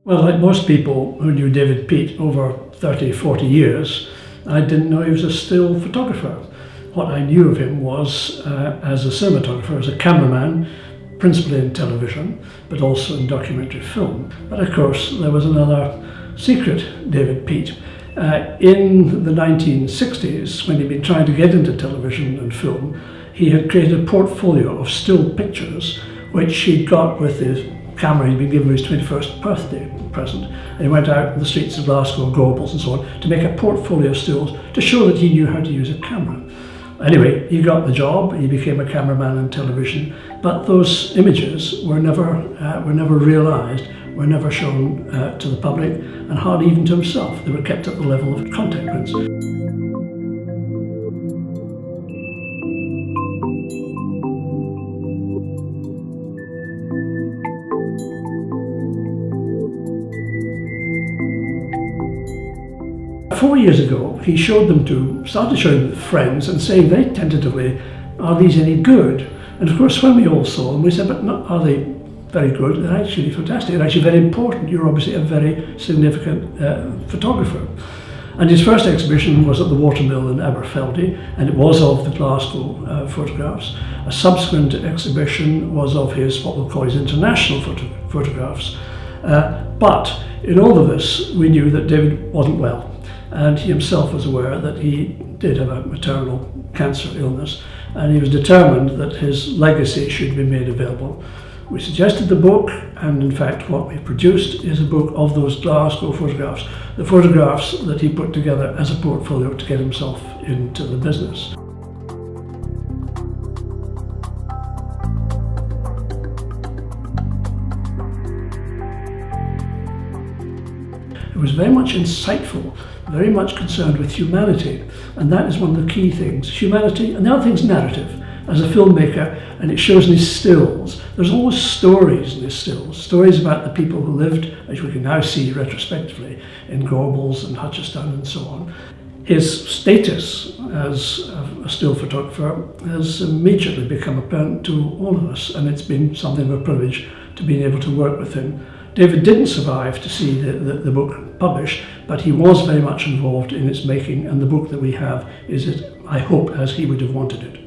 Well, like most people who knew David Peat over 30, 40 years, I didn't know he was a still photographer. What I knew of him was as a cinematographer, as a cameraman, principally in television, but also in documentary film. But of course, there was another secret David Peat. In the 1960s, when he'd been trying to get into television and film, he had created a portfolio of still pictures, which he'd got with his camera he'd been given his 21st birthday present. And he went out in the streets of Glasgow, Gorbals and so on, to make a portfolio of stills to show that he knew how to use a camera. Anyway, he got the job, he became a cameraman on television, but those images were never realised, were never shown to the public, and hardly even to himself. They were kept at the level of contact prints. Four years ago, he started showing them to friends and saying very tentatively, are these any good? And of course, when we all saw them, we said, but not, are they very good? They're actually fantastic. They're actually very important. You're obviously a very significant photographer. And his first exhibition was at the Watermill in Aberfeldy, and it was of the Glasgow photographs. A subsequent exhibition was of his, what we'll call his international photographs. But in all of this, we knew that David wasn't well. And he himself was aware that he did have a maternal cancer illness, and he was determined that his legacy should be made available. We suggested the book, and in fact what we produced is a book of those Glasgow photographs, the photographs that he put together as a portfolio to get himself into the business. It was very much insightful, very much concerned with humanity, and that is one of the key things, humanity, and the other thing is narrative. As a filmmaker, and it shows in his stills, there's always stories in his stills, stories about the people who lived, as we can now see retrospectively, in Gorbals and Hutchiston and so on. His status as a still photographer has immediately become apparent to all of us, and it's been something of a privilege to be able to work with him. David didn't survive to see the book published, but he was very much involved in its making, and the book that we have is, I hope, as he would have wanted it.